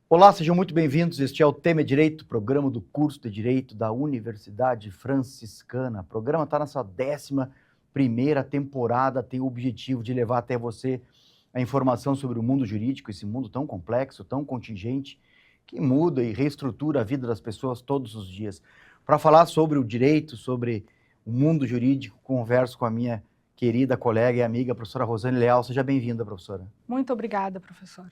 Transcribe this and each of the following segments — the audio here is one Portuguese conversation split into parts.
Olá, sejam muito bem-vindos. Este é o Tema é Direito, programa do curso de Direito da Universidade Franciscana. O programa está na sua 11ª temporada, tem o objetivo de levar até você a informação sobre o mundo jurídico, esse mundo tão complexo, tão contingente, que muda e reestrutura a vida das pessoas todos os dias. Para falar sobre o direito, sobre o mundo jurídico, converso com a minha querida colega e amiga, professora Rosane Leal. Seja bem-vinda, professora. Muito obrigada, professor.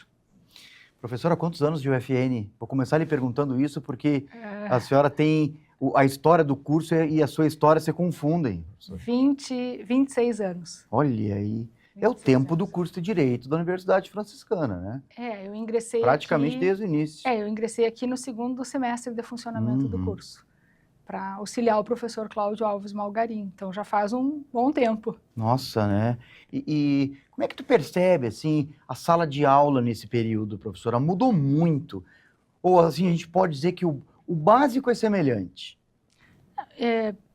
Professora, quantos anos de UFN? Vou começar lhe perguntando isso porque a senhora tem a história do curso e a sua história se confundem. 26 anos. Olha aí. É o tempo do curso de Direito da Universidade Franciscana, né? Eu ingressei praticamente aqui, desde o início. eu ingressei aqui no segundo semestre de funcionamento do curso, para auxiliar o professor Cláudio Alves Malgarim. Então, já faz um bom tempo. Nossa, né? E como é que tu percebe, assim, a sala de aula nesse período, professora? Mudou muito? Ou, assim, a gente pode dizer que o básico é semelhante?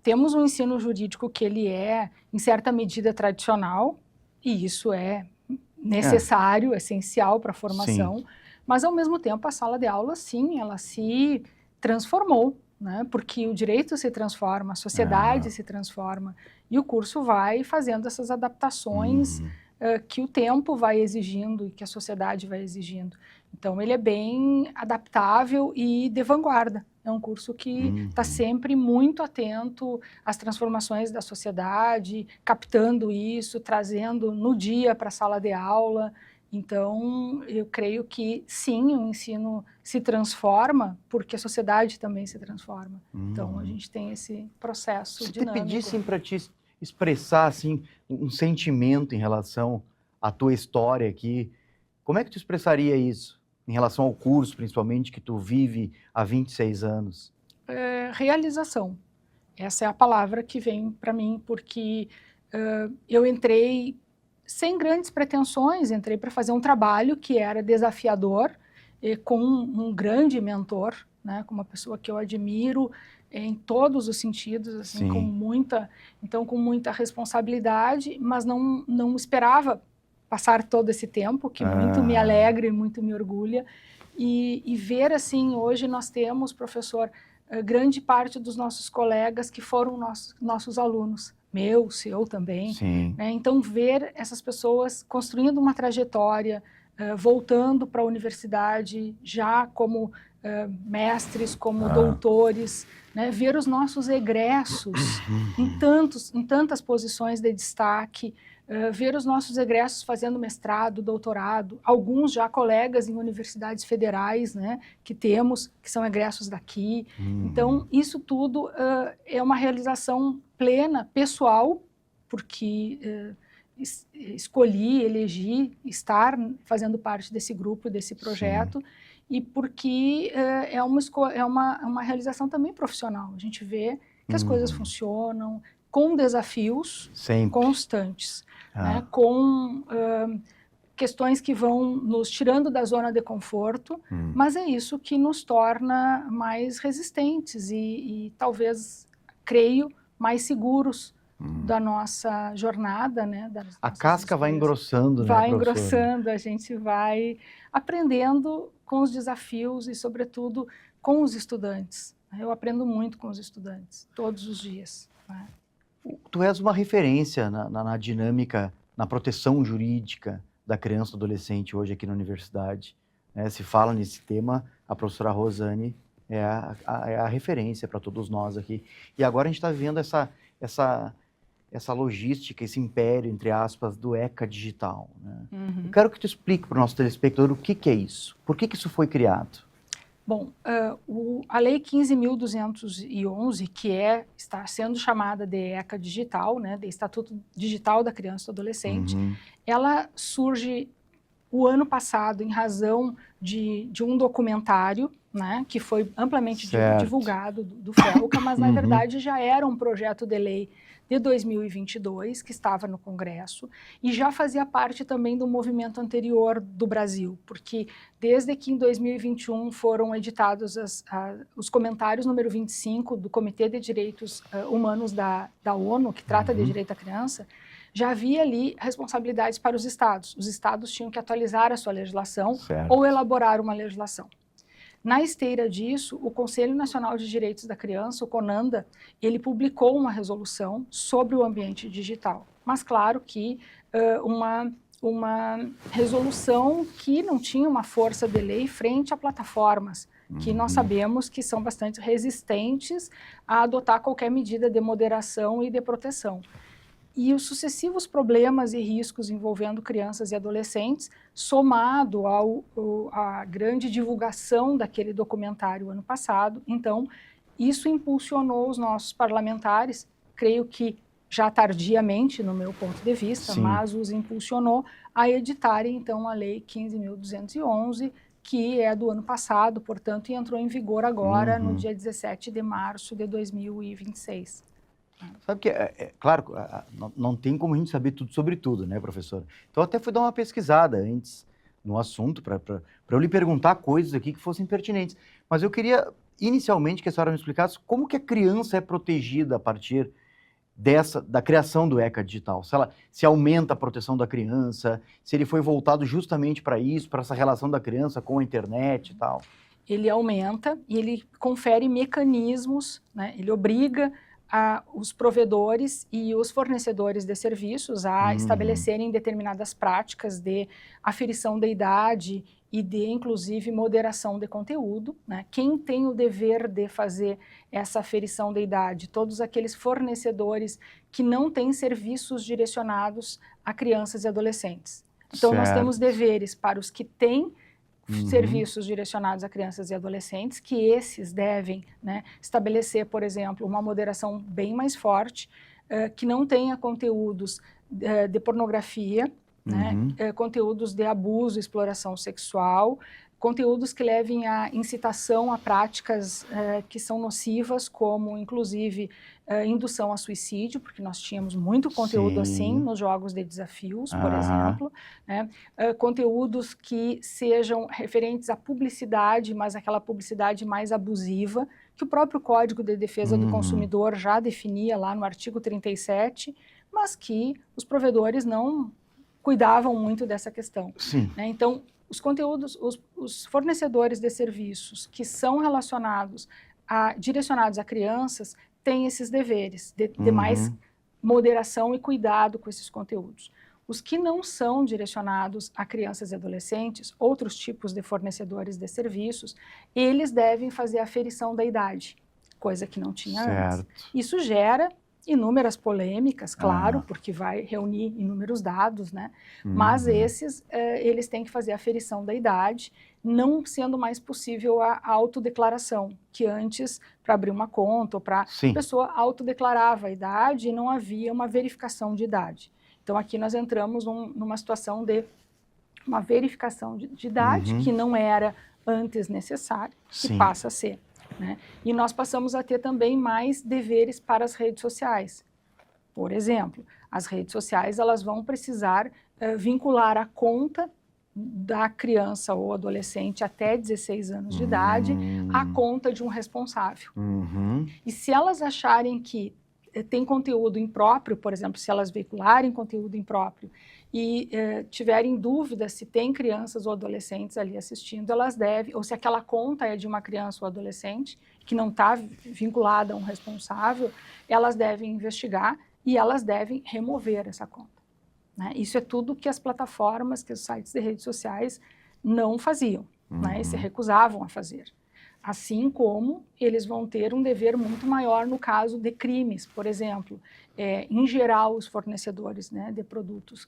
Temos um ensino jurídico que ele é, em certa medida, tradicional, e isso é necessário, essencial para a formação, mas, ao mesmo tempo, a sala de aula, sim, ela se transformou, né? Porque o direito se transforma, a sociedade se transforma, e o curso vai fazendo essas adaptações que o tempo vai exigindo e que a sociedade vai exigindo. Então, ele é bem adaptável e de vanguarda. É um curso que está sempre muito atento às transformações da sociedade, captando isso, trazendo no dia para a sala de aula. Então, eu creio que, sim, o ensino se transforma porque a sociedade também se transforma. Então, a gente tem esse processo dinâmico. Se te pedissem para te expressar, assim, um sentimento em relação à tua história aqui, como é que tu expressaria isso? Em relação ao curso, principalmente, que tu vive há 26 anos? Realização. Essa é a palavra que vem para mim, porque eu entrei sem grandes pretensões, entrei para fazer um trabalho que era desafiador, com um grande mentor, né, com uma pessoa que eu admiro em todos os sentidos, assim, com muita responsabilidade, mas não esperava passar todo esse tempo, que muito me alegra e muito me orgulha, e ver, assim, hoje nós temos, professor, grande parte dos nossos colegas que foram nossos alunos, meu, seu também, né? Então, ver essas pessoas construindo uma trajetória, voltando para a universidade já como mestres, como doutores, né? Ver os nossos egressos em tantas posições de destaque, ver os nossos egressos fazendo mestrado, doutorado, alguns já colegas em universidades federais, né, que temos, que são egressos daqui. Então, isso tudo é uma realização plena, pessoal, porque escolhi, elegi estar fazendo parte desse grupo, desse projeto, e porque é uma realização também profissional. A gente vê que as coisas funcionam com desafios constantes. Né, com questões que vão nos tirando da zona de conforto, mas é isso que nos torna mais resistentes e talvez, creio, mais seguros da nossa jornada, né? A casca vai engrossando, né, vai professora? engrossando, a gente vai aprendendo com os desafios e, sobretudo, com os estudantes. Eu aprendo muito com os estudantes, todos os dias. Né? Tu és uma referência na dinâmica, na proteção jurídica da criança e do adolescente hoje aqui na universidade. Né? Se fala nesse tema, a professora Rosane é a referência para todos nós aqui. E agora a gente está vivendo essa logística, esse império, entre aspas, do ECA digital. Né? Eu quero que tu explique para o nosso telespectador o que é isso, por que isso foi criado. Bom, a Lei 15.211, que está sendo chamada de ECA Digital, né, de Estatuto Digital da Criança e do Adolescente, ela surge o ano passado em razão de um documentário, né, que foi amplamente divulgado do FELCA, mas na verdade já era um projeto de lei de 2022, que estava no Congresso, e já fazia parte também do movimento anterior do Brasil, porque desde que em 2021 foram editados os comentários número 25 do Comitê de Direitos Humanos da ONU, que trata de direito à criança, já havia ali responsabilidades para os estados. Os estados tinham que atualizar a sua legislação ou elaborar uma legislação. Na esteira disso, o Conselho Nacional de Direitos da Criança, o CONANDA, ele publicou uma resolução sobre o ambiente digital. Mas claro que uma resolução que não tinha uma força de lei frente a plataformas, que nós sabemos que são bastante resistentes a adotar qualquer medida de moderação e de proteção. E os sucessivos problemas e riscos envolvendo crianças e adolescentes, somado à grande divulgação daquele documentário ano passado, então, isso impulsionou os nossos parlamentares, creio que já tardiamente, no meu ponto de vista, Sim. mas os impulsionou a editarem, então, a Lei 15.211, que é do ano passado, portanto, e entrou em vigor agora, no dia 17 de março de 2026. Sabe que, claro, não tem como a gente saber tudo sobre tudo, né, professora? Então, eu até fui dar uma pesquisada antes no assunto, para eu lhe perguntar coisas aqui que fossem pertinentes. Mas eu queria, inicialmente, que a senhora me explicasse como que a criança é protegida a partir da criação do ECA digital. Se aumenta a proteção da criança, se ele foi voltado justamente para isso, para essa relação da criança com a internet e tal. Ele aumenta e ele confere mecanismos, né? Ele obriga os provedores e os fornecedores de serviços a estabelecerem determinadas práticas de aferição da idade e de, inclusive, moderação de conteúdo, né? Quem tem o dever de fazer essa aferição da idade? Todos aqueles fornecedores que não têm serviços direcionados a crianças e adolescentes. Então, nós temos deveres para os que têm serviços direcionados a crianças e adolescentes, que esses devem, né, estabelecer, por exemplo, uma moderação bem mais forte, que não tenha conteúdos de pornografia, né, conteúdos de abuso, exploração sexual, conteúdos que levem à incitação a práticas que são nocivas, como, inclusive, indução a suicídio, porque nós tínhamos muito conteúdo assim nos jogos de desafios, por exemplo, né? Conteúdos que sejam referentes à publicidade, mas aquela publicidade mais abusiva, que o próprio Código de Defesa do Consumidor já definia lá no artigo 37, mas que os provedores não cuidavam muito dessa questão. Né? Então, os conteúdos, os fornecedores de serviços que são direcionados a crianças têm esses deveres de mais moderação e cuidado com esses conteúdos. Os que não são direcionados a crianças e adolescentes, outros tipos de fornecedores de serviços, eles devem fazer a aferição da idade, coisa que não tinha antes. Isso gera inúmeras polêmicas, claro, porque vai reunir inúmeros dados, né? Mas esses, eles têm que fazer a aferição da idade, não sendo mais possível a autodeclaração, que antes, para abrir uma conta ou para a pessoa autodeclarava a idade e não havia uma verificação de idade. Então, aqui nós entramos numa situação de uma verificação de idade, que não era antes necessária, que passa a ser. Né? E nós passamos a ter também mais deveres para as redes sociais. Por exemplo, as redes sociais elas vão precisar vincular a conta da criança ou adolescente até 16 anos de idade à conta de um responsável. E se elas acharem que tem conteúdo impróprio, por exemplo, se elas veicularem conteúdo impróprio e tiverem dúvida se tem crianças ou adolescentes ali assistindo, elas devem, ou se aquela conta é de uma criança ou adolescente que não está vinculada a um responsável, elas devem investigar e elas devem remover essa conta. Né? Isso é tudo que as plataformas, que os sites de redes sociais não faziam, né? E se recusavam a fazer. Assim como eles vão ter um dever muito maior no caso de crimes, por exemplo, em geral os fornecedores, né, de produtos,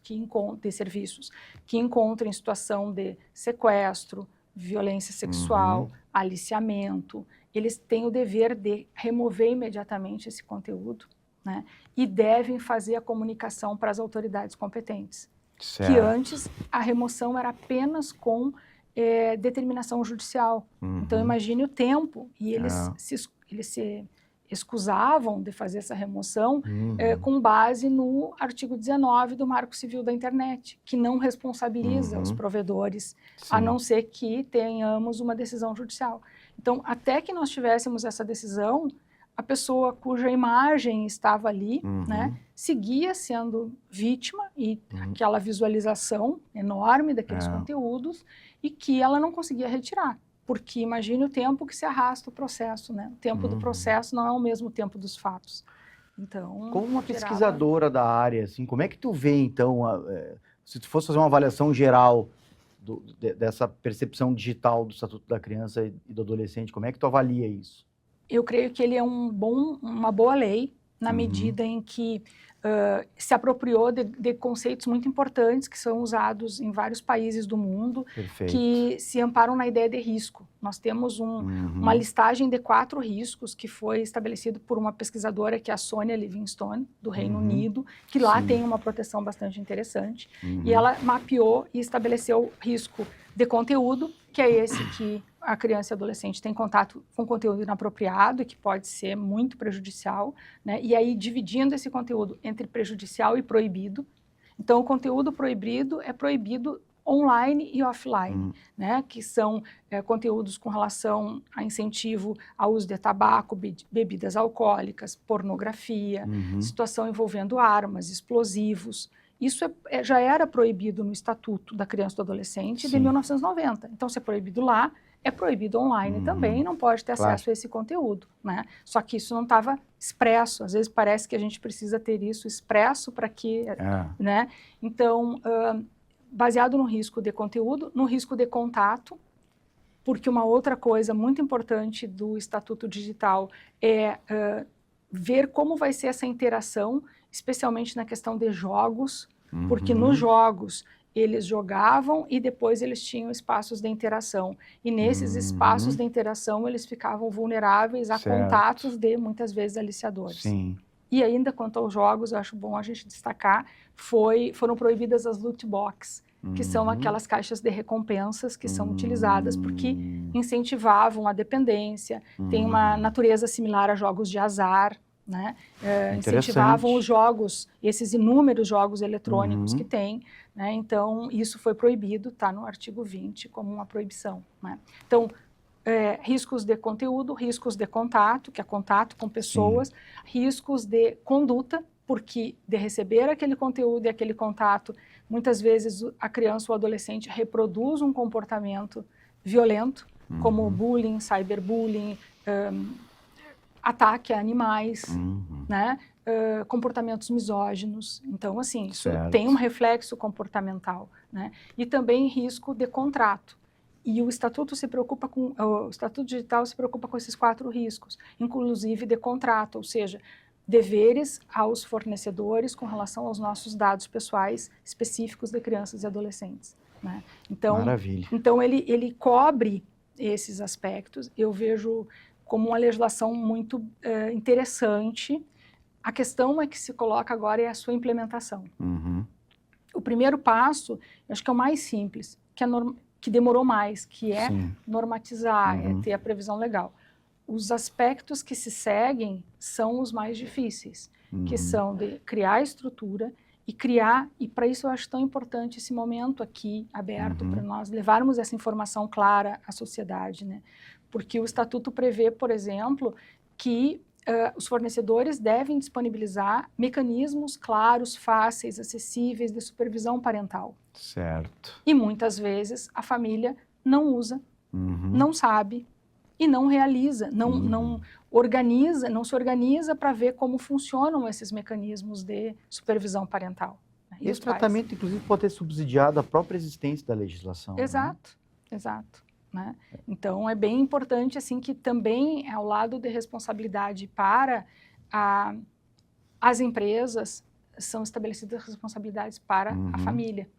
de serviços, que encontram em situação de sequestro, violência sexual, aliciamento, eles têm o dever de remover imediatamente esse conteúdo, né, e devem fazer a comunicação para as autoridades competentes. Que antes a remoção era apenas com determinação judicial. Então, imagine o tempo, e eles se escusavam de fazer essa remoção com base no artigo 19 do Marco Civil da Internet, que não responsabiliza os provedores, a não ser que tenhamos uma decisão judicial. Então, até que nós tivéssemos essa decisão, a pessoa cuja imagem estava ali, né, seguia sendo vítima e aquela visualização enorme daqueles conteúdos e que ela não conseguia retirar, porque imagine o tempo que se arrasta o processo, né? O tempo do processo não é o mesmo tempo dos fatos. Então, como uma pesquisadora da área, assim, como é que tu vê, então, se tu fosse fazer uma avaliação geral dessa percepção digital do Estatuto da Criança e do Adolescente, como é que tu avalia isso? Eu creio que ele é uma boa lei, na medida em que se apropriou de conceitos muito importantes que são usados em vários países do mundo, que se amparam na ideia de risco. Nós temos uma listagem de 4 riscos que foi estabelecido por uma pesquisadora, que é a Sonia Livingstone, do Reino Unido, que lá tem uma proteção bastante interessante, e ela mapeou e estabeleceu risco de conteúdo, que é esse que a criança e adolescente tem contato com conteúdo inapropriado e que pode ser muito prejudicial, né? E aí dividindo esse conteúdo entre prejudicial e proibido. Então, o conteúdo proibido é proibido online e offline, né? Que são conteúdos com relação a incentivo ao uso de tabaco, bebidas alcoólicas, pornografia, situação envolvendo armas, explosivos. Isso já era proibido no Estatuto da Criança e do Adolescente de 1990. Então, se é proibido lá, é proibido online também, não pode ter acesso a esse conteúdo, né? Só que isso não estava expresso. Às vezes parece que a gente precisa ter isso expresso para que, né? Então, baseado no risco de conteúdo, no risco de contato, porque uma outra coisa muito importante do Estatuto Digital é ver como vai ser essa interação, especialmente na questão de jogos, porque nos jogos eles jogavam e depois eles tinham espaços de interação. E nesses espaços de interação eles ficavam vulneráveis a contatos de, muitas vezes, aliciadores. E ainda quanto aos jogos, eu acho bom a gente destacar, foram proibidas as loot box, que são aquelas caixas de recompensas que são utilizadas porque incentivavam a dependência, tem uma natureza similar a jogos de azar, né? Incentivavam os jogos, esses inúmeros jogos eletrônicos que tem, né? Então, isso foi proibido, está no artigo 20 como uma proibição, né? Então, riscos de conteúdo, riscos de contato, que é contato com pessoas, riscos de conduta, porque de receber aquele conteúdo e aquele contato, muitas vezes a criança ou o adolescente reproduz um comportamento violento, como bullying, cyberbullying, ataque a animais, né? Comportamentos misóginos. Então, assim, isso tem um reflexo comportamental, né? E também risco de contrato. E o Estatuto o Estatuto Digital se preocupa com esses 4 riscos, inclusive de contrato, ou seja, deveres aos fornecedores com relação aos nossos dados pessoais específicos de crianças e adolescentes, né? Então, maravilha. Então ele cobre esses aspectos. Eu vejo como uma legislação muito interessante. A questão que se coloca agora é a sua implementação. O primeiro passo, eu acho que é o mais simples, que demorou mais, que é normatizar, é ter a previsão legal. Os aspectos que se seguem são os mais difíceis, que são de criar a estrutura e para isso eu acho tão importante esse momento aqui aberto para nós levarmos essa informação clara à sociedade, né? Porque o Estatuto prevê, por exemplo, que os fornecedores devem disponibilizar mecanismos claros, fáceis, acessíveis de supervisão parental. Certo. E muitas vezes a família não usa, não sabe e não realiza, não organiza, não se organiza para ver como funcionam esses mecanismos de supervisão parental. E esse tratamento, inclusive, pode ter subsidiado a própria existência da legislação. Exato, né? Exato. Né? Então, é bem importante assim, que também, ao lado de responsabilidade para as empresas, são estabelecidas responsabilidades para a família.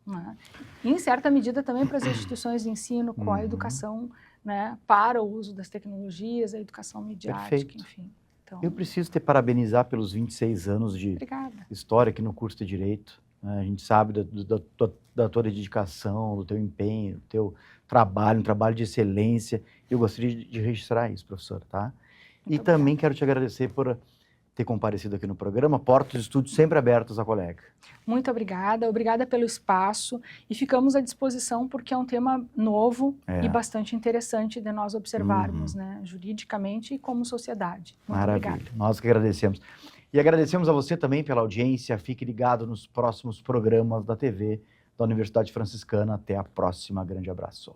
Né? E, em certa medida, também para as instituições de ensino, com a educação, né, para o uso das tecnologias, a educação midiática, enfim. Então, eu preciso te parabenizar pelos 26 anos de história aqui no curso de Direito. A gente sabe da tua dedicação, do teu empenho, do teu trabalho, um trabalho de excelência. Eu gostaria de registrar isso, professor, tá? E também quero te agradecer por ter comparecido aqui no programa. Portas de estúdio sempre abertos à colega. Muito obrigada, obrigada pelo espaço e ficamos à disposição porque é um tema novo e bastante interessante de nós observarmos, né, juridicamente e como sociedade. Muito Maravilha, obrigada. Nós que agradecemos. E agradecemos a você também pela audiência. Fique ligado nos próximos programas da TV da Universidade Franciscana. Até a próxima. Grande abraço.